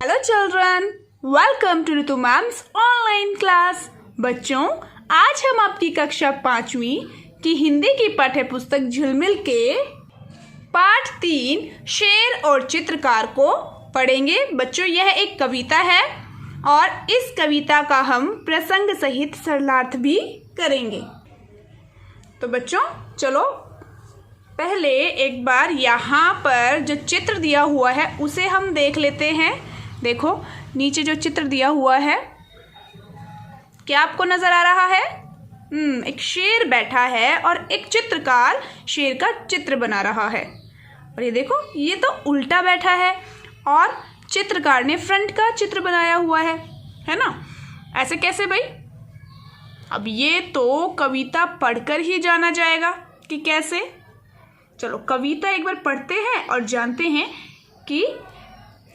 Hello children, welcome to Ritu ma'am's online class. बच्चों, आज हम आपकी कक्षा 5वीं की हिंदी की पाठ्य पुस्तक झिलमिल के पाठ 3 शेर और चित्रकार को पढ़ेंगे। बच्चों, यह एक कविता है और इस कविता का हम प्रसंग सहित सरलार्थ भी करेंगे। तो बच्चों चलो पहले एक बार यहाँ पर जो चित्र दिया हुआ है उसे हम देख लेते हैं। देखो नीचे जो चित्र दिया हुआ है, क्या आपको नजर आ रहा है? एक शेर बैठा है और एक चित्रकार शेर का चित्र बना रहा है। और ये देखो, ये तो उल्टा बैठा है और चित्रकार ने फ्रंट का चित्र बनाया हुआ है ना? ऐसे कैसे भाई? अब ये तो कविता पढ़कर ही जाना जाएगा कि कैसे। चलो कविता एक बार पढ़ते हैं और जानते हैं कि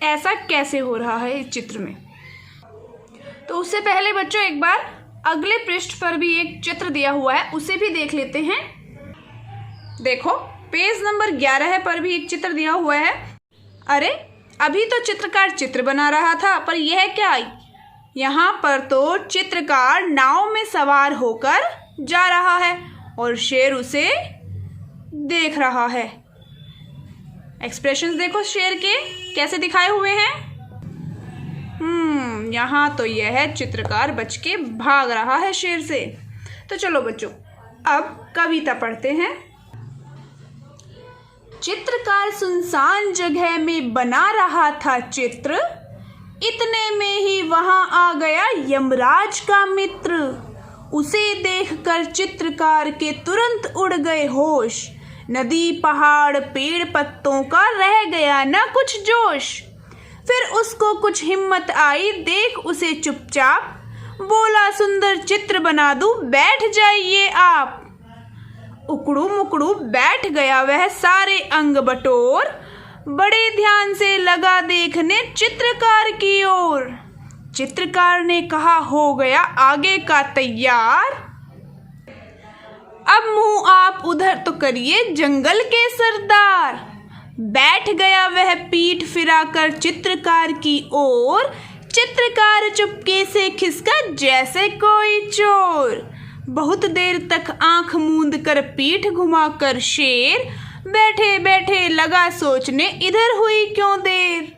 ऐसा कैसे हो रहा है इस चित्र में। तो उससे पहले बच्चों एक बार अगले पृष्ठ पर भी एक चित्र दिया हुआ है, उसे भी देख लेते हैं। देखो पेज नंबर 11 पर भी एक चित्र दिया हुआ है। अरे अभी तो चित्रकार चित्र बना रहा था, पर यह क्या? यहाँ पर तो चित्रकार नाव में सवार होकर जा रहा है और शेर उसे देख रहा है। एक्सप्रेशंस देखो शेर के कैसे दिखाए हुए हैं। यहाँ तो यह है चित्रकार बच के भाग रहा है शेर से। तो चलो बच्चों अब कविता पढ़ते हैं। चित्रकार सुनसान जगह में बना रहा था चित्र, इतने में ही वहां आ गया यमराज का मित्र। उसे देखकर चित्रकार के तुरंत उड़ गए होश, नदी पहाड़ पेड़ पत्तों का रह गया ना कुछ जोश। फिर उसको कुछ हिम्मत आई, देख उसे चुपचाप, बोला सुंदर चित्र बना दूं, बैठ जाइए आप। उकड़ू मुकड़ू बैठ गया वह सारे अंग बटोर, बड़े ध्यान से लगा देखने चित्रकार की ओर। चित्रकार ने कहा हो गया आगे का तैयार, अब मुंह आप उधर तो करिए जंगल के सरदार। बैठ गया वह पीठ फिराकर चित्रकार की ओर, चित्रकार चुपके से खिसका जैसे कोई चोर। बहुत देर तक आंख मूंद कर पीठ घुमाकर शेर, बैठे बैठे लगा सोचने इधर हुई क्यों देर।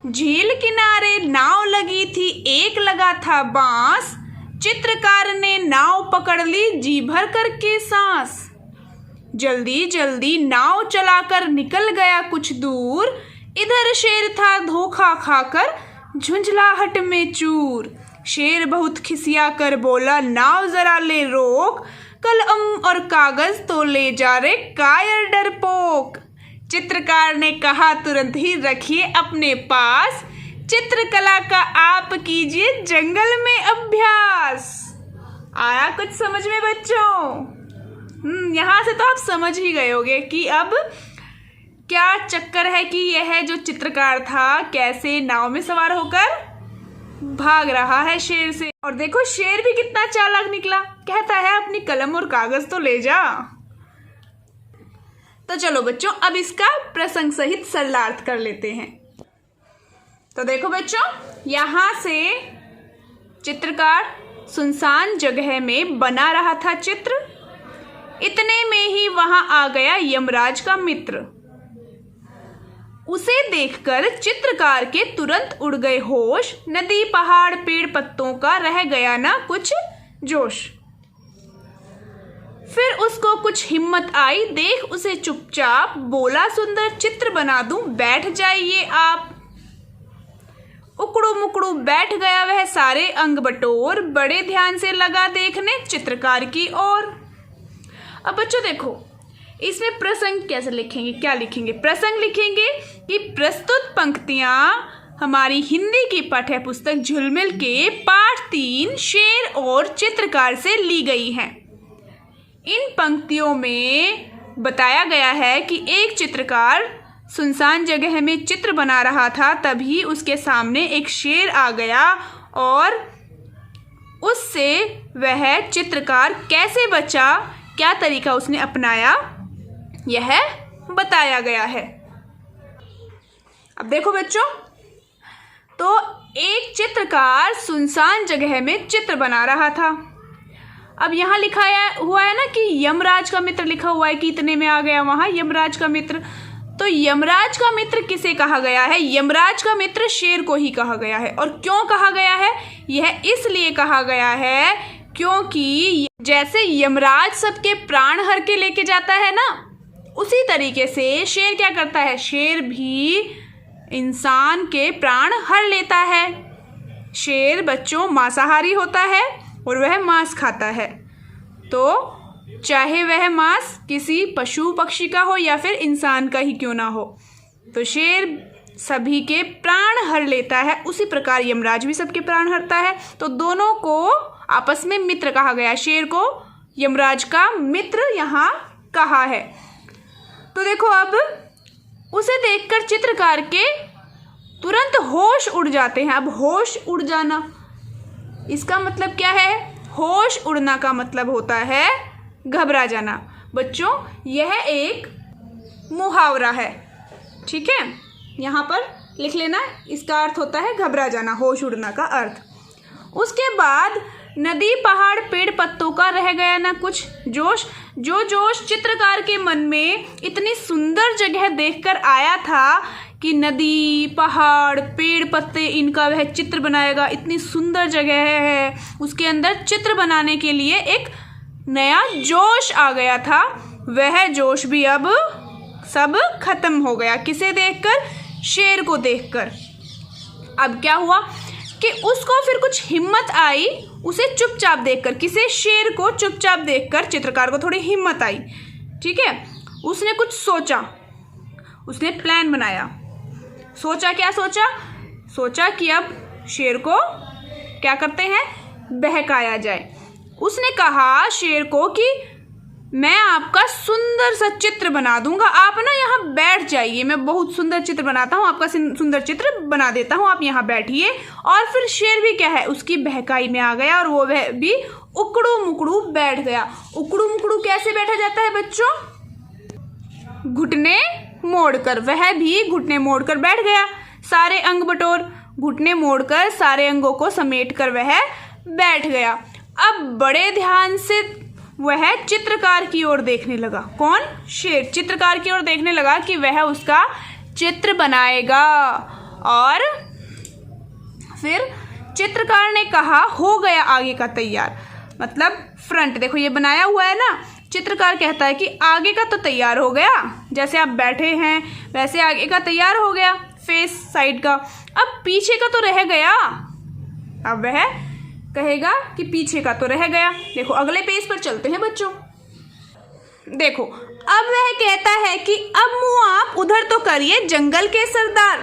झील किनारे नाव लगी थी, एक लगा था बांस, चित्रकार ने नाव पकड़ ली जी भर करके सांस। जल्दी जल्दी नाव चलाकर निकल गया कुछ दूर, इधर शेर था धोखा खाकर झुंझलाहट में चूर। शेर बहुत खिसिया कर बोला नाव जरा ले रोक, कलम और कागज तो ले जा रे कायर डरपोक। चित्रकार ने कहा तुरंत ही रखिए अपने पास, चित्रकला का आप कीजिए जंगल में अभ्यास। आया कुछ समझ में बच्चों? यहाँ से तो आप समझ ही गए होंगे कि अब क्या चक्कर है कि यह जो चित्रकार था कैसे नाव में सवार होकर भाग रहा है शेर से। और देखो शेर भी कितना चालाक निकला, कहता है अपनी कलम और कागज तो ले जा। तो चलो बच्चों अब इसका प्रसंग सहित सरलार्थ कर लेते हैं। तो देखो बच्चों, यहाँ से चित्रकार सुनसान जगह में बना रहा था चित्र, इतने में ही वहां आ गया यमराज का मित्र। उसे देखकर चित्रकार के तुरंत उड़ गए होश, नदी पहाड़ पेड़ पत्तों का रह गया ना कुछ जोश। फिर उसको कुछ हिम्मत आई, देख उसे चुपचाप, बोला सुंदर चित्र बना दूं, बैठ जाइए आप। उकड़ू मुकड़ू बैठ गया वह सारे अंग बटोर, बड़े ध्यान से लगा देखने चित्रकार की ओर। अब बच्चों देखो इसमें प्रसंग कैसे लिखेंगे, क्या लिखेंगे? प्रसंग लिखेंगे कि प्रस्तुत पंक्तियां हमारी हिंदी की पाठ्य पुस्तक झिलमिल के पाठ 3 शेर और चित्रकार से ली गई हैं। इन पंक्तियों में बताया गया है कि एक चित्रकार सुनसान जगह में चित्र बना रहा था, तभी उसके सामने एक शेर आ गया और उससे वह चित्रकार कैसे बचा, क्या तरीका उसने अपनाया, यह बताया गया है। अब देखो बच्चों, तो एक चित्रकार सुनसान जगह में चित्र बना रहा था। अब यहाँ लिखा हुआ है ना कि यमराज का मित्र, लिखा हुआ है कि इतने में आ गया वहाँ यमराज का मित्र। तो यमराज का मित्र किसे कहा गया है? यमराज का मित्र शेर को ही कहा गया है। और क्यों कहा गया है? यह इसलिए कहा गया है क्योंकि जैसे यमराज सबके प्राण हर के लेके जाता है ना, उसी तरीके से शेर क्या करता है? शेर भी इंसान के प्राण हर लेता है। शेर बच्चों मांसाहारी होता है और वह मांस खाता है। तो चाहे वह मांस किसी पशु पक्षी का हो या फिर इंसान का ही क्यों ना हो, तो शेर सभी के प्राण हर लेता है। उसी प्रकार यमराज भी सबके प्राण हरता है। तो दोनों को आपस में मित्र कहा गया। शेर को यमराज का मित्र यहाँ कहा है। तो देखो, अब उसे देखकर चित्रकार के तुरंत होश उड़ जाते हैं। अब होश उड़ जाना, इसका मतलब क्या है? होश उड़ना का मतलब होता है घबरा जाना। बच्चों, यह एक मुहावरा है, ठीक है? यहाँ पर लिख लेना, इसका अर्थ होता है घबरा जाना, होश उड़ना का अर्थ। उसके बाद नदी, पहाड़, पेड़ पत्तों का रह गया ना कुछ जोश। जो जोश चित्रकार के मन में इतनी सुंदर जगह देखकर आया था कि नदी, पहाड़, पेड़ पत्ते, इनका वह चित्र बनाएगा, इतनी सुंदर जगह है, उसके अंदर चित्र बनाने के लिए एक नया जोश आ गया था। वह जोश भी अब सब खत्म हो गया। किसे देखकर? शेर को देखकर। अब क्या हुआ कि उसको फिर कुछ हिम्मत आई उसे चुपचाप देखकर। किसे? शेर को चुपचाप देखकर चित्रकार को थोड़ी हिम्मत आई, ठीक है? उसने कुछ सोचा, उसने प्लान बनाया। सोचा, क्या सोचा? सोचा कि अब शेर को क्या करते हैं? बहकाया जाए। उसने कहा शेर को कि मैं आपका सुंदर सा चित्र बना दूंगा, आप ना यहाँ बैठ जाइए, मैं बहुत सुंदर चित्र बनाता हूँ, आपका सुंदर चित्र बना देता हूँ, आप यहाँ बैठिए। और फिर शेर भी क्या है? उसकी बहकाई में आ गया और वो वह भी उकड़ू मुकड़ू बैठ गया। उकड़ू मुकड़ू कैसे बैठा जाता है बच्चों? घुटने मोड़कर। वह भी घुटने मोड़कर बैठ गया। सारे अंग बटोर, घुटने मोड़कर सारे अंगों को समेटकर वह बैठ गया। अब बड़े ध्यान से वह चित्रकार की ओर देखने लगा। कौन? शेर चित्रकार की ओर देखने लगा कि वह उसका चित्र बनाएगा। और फिर चित्रकार ने कहा हो गया आगे का तैयार, मतलब फ्रंट। देखो ये बनाया हुआ है ना, चित्रकार कहता है कि आगे का तो तैयार हो गया, जैसे आप बैठे हैं वैसे आगे का तैयार हो गया, फेस साइड का। अब पीछे का तो रह गया। अब वह कहेगा कि पीछे का तो रह गया। देखो अगले पेज पर चलते हैं बच्चों। देखो अब वह कहता है कि अब मुंह आप उधर तो करिए जंगल के सरदार।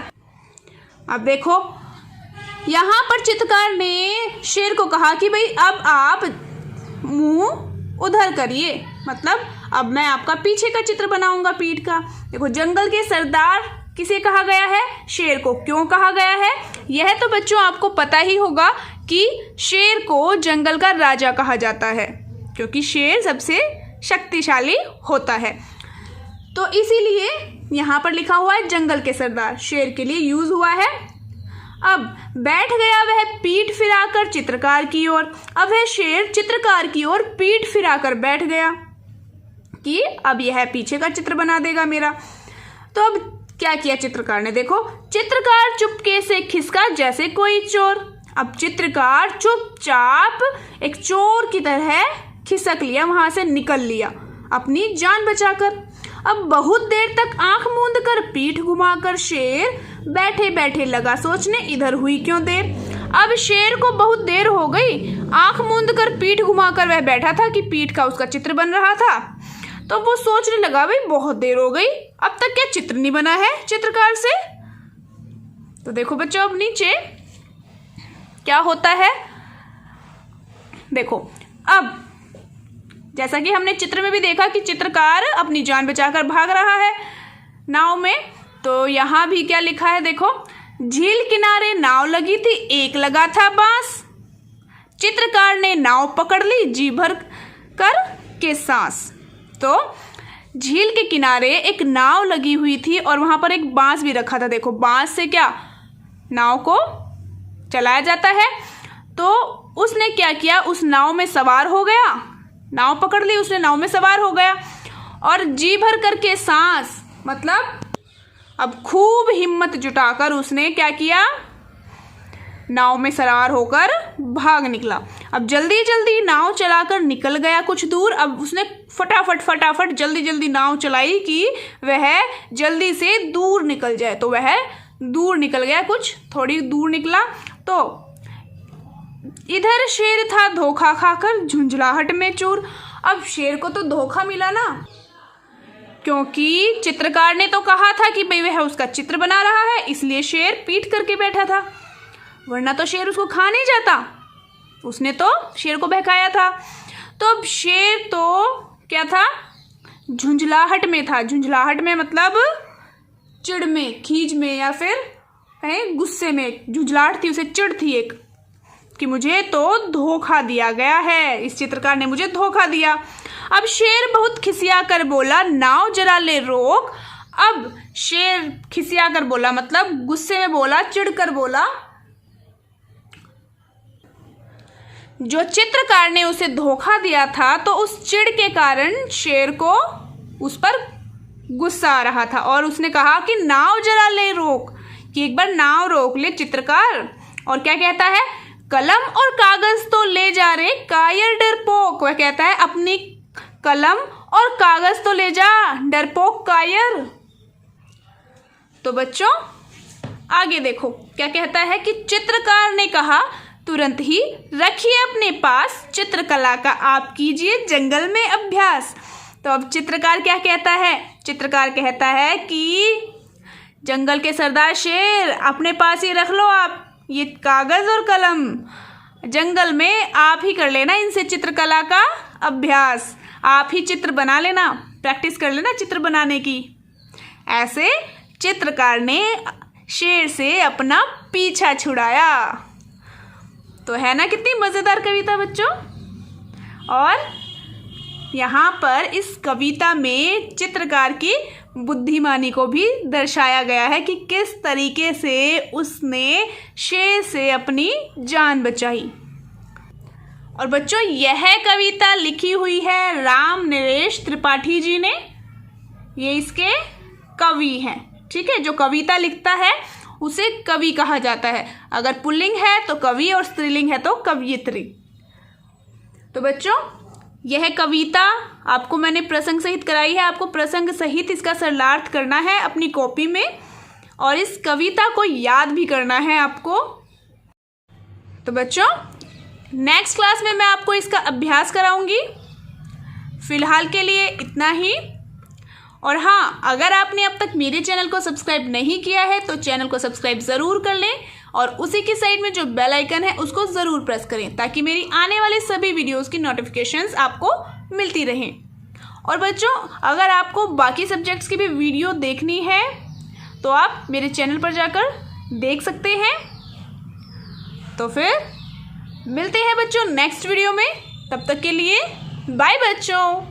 अब देखो यहाँ पर चित्रकार ने शेर को कहा कि भाई अब आप मुंह उधर करिए, मतलब अब मैं आपका पीछे का चित्र बनाऊंगा, पीठ का। देखो जंगल के सरदार किसे कहा गया है? शेर को। क्यों कहा गया है? यह तो बच्चों आपको पता ही होगा कि शेर को जंगल का राजा कहा जाता है, क्योंकि शेर सबसे शक्तिशाली होता है। तो इसीलिए यहाँ पर लिखा हुआ है जंगल के सरदार, शेर के लिए यूज हुआ है। अब बैठ गया वह पीठ फिराकर चित्रकार की ओर। अब वह शेर चित्रकार की ओर पीठ फिराकर बैठ गया कि अब यह पीछे का चित्र बना देगा मेरा। तो अब क्या किया चित्रकार ने? देखो चित्रकार चुपके से खिसका जैसे कोई चोर। अब चित्रकार चुपचाप एक चोर की तरह खिसक लिया, वहां से निकल लिया अपनी जान बचाकर। अब बहुत देर तक आंख मूंद कर पीठ घुमाकर शेर बैठे बैठे लगा सोचने इधर हुई क्यों देर। अब शेर को बहुत देर हो गई, आंख मूंद कर पीठ घुमाकर वह बैठा था कि पीठ का उसका चित्र बन रहा था। तो वो सोचने लगा भाई बहुत देर हो गई, अब तक क्या चित्र नहीं बना है चित्रकार से। तो देखो बच्चों अब नीचे क्या होता है। देखो अब जैसा कि हमने चित्र में भी देखा कि चित्रकार अपनी जान बचाकर भाग रहा है नाव में, तो यहाँ भी क्या लिखा है देखो, झील किनारे नाव लगी थी, एक लगा था बांस, चित्रकार ने नाव पकड़ ली जी भर कर के सांस। तो झील के किनारे एक नाव लगी हुई थी और वहाँ पर एक बांस भी रखा था। देखो बांस से क्या नाव को चलाया जाता है। तो उसने क्या किया, उस नाव में सवार हो गया, नाव पकड़ ली उसने, नाव में सवार हो गया और जी भर करके सांस, मतलब अब खूब हिम्मत जुटाकर उसने क्या किया, नाव में सवार होकर भाग निकला। अब जल्दी जल्दी नाव चलाकर निकल गया कुछ दूर। अब उसने फटाफट जल्दी जल्दी नाव चलाई कि वह जल्दी से दूर निकल जाए। तो वह दूर निकल गया, कुछ थोड़ी दूर निकला तो इधर शेर था धोखा खाकर झुंझलाहट में चूर। अब शेर को तो धोखा मिला ना, क्योंकि चित्रकार ने तो कहा था कि भाई वह उसका चित्र बना रहा है, इसलिए शेर पीट करके बैठा था, वरना तो शेर उसको खा नहीं जाता। उसने तो शेर को बहकाया था। तो अब शेर तो क्या था, झुंझलाहट में था। झुंझलाहट में मतलब चिढ़ में, खीज में, या फिर गुस्से में। झुंझलाहट थी, उसे चिढ़ थी एक कि मुझे तो धोखा दिया गया है, इस चित्रकार ने मुझे धोखा दिया। अब शेर बहुत खिसिया कर बोला, नाव जरा ले रोक। अब शेर खिसिया कर बोला, मतलब गुस्से में बोला, चिढ़ कर बोला। जो चित्रकार ने उसे धोखा दिया था, तो उस चिढ़ के कारण शेर को उस पर गुस्सा आ रहा था और उसने कहा कि नाव जरा ले रोक, कि एक बार नाव रोक ले चित्रकार। और क्या कहता है, कलम और कागज तो ले जा रे कायर डरपोक। वह कहता है अपनी कलम और कागज तो ले जा डरपोक कायर। तो बच्चों आगे देखो क्या कहता है कि चित्रकार ने कहा तुरंत ही रखिए अपने पास चित्रकला का आप कीजिए जंगल में अभ्यास। तो अब चित्रकार क्या कहता है, चित्रकार कहता है कि जंगल के सरदार शेर अपने पास ही रख लो आप ये कागज और कलम, जंगल में आप ही कर लेना इनसे चित्रकला का अभ्यास, आप ही चित्र बना लेना, प्रैक्टिस कर लेना चित्र बनाने की। ऐसे चित्रकार ने शेर से अपना पीछा छुड़ाया। तो है ना कितनी मज़ेदार कविता बच्चों। और यहाँ पर इस कविता में चित्रकार की बुद्धिमानी को भी दर्शाया गया है कि किस तरीके से उसने शेर से अपनी जान बचाई। और बच्चों यह कविता लिखी हुई है राम नरेश त्रिपाठी जी ने, ये इसके कवि हैं। ठीक है, जो कविता लिखता है उसे कवि कहा जाता है। अगर पुल्लिंग है तो कवि और स्त्रीलिंग है तो कवयित्री। तो बच्चों यह कविता आपको मैंने प्रसंग सहित कराई है, आपको प्रसंग सहित इसका सरलार्थ करना है अपनी कॉपी में और इस कविता को याद भी करना है आपको। तो बच्चों नेक्स्ट क्लास में मैं आपको इसका अभ्यास कराऊंगी। फिलहाल के लिए इतना ही। और हाँ, अगर आपने अब तक मेरे चैनल को सब्सक्राइब नहीं किया है तो चैनल को सब्सक्राइब ज़रूर कर लें और उसी की साइड में जो बेल आइकन है उसको ज़रूर प्रेस करें ताकि मेरी आने वाले सभी वीडियोस की नोटिफिकेशंस आपको मिलती रहें। और बच्चों अगर आपको बाकी सब्जेक्ट्स की भी वीडियो देखनी है तो आप मेरे चैनल पर जाकर देख सकते हैं। तो फिर मिलते हैं बच्चों नेक्स्ट वीडियो में, तब तक के लिए बाय बच्चों।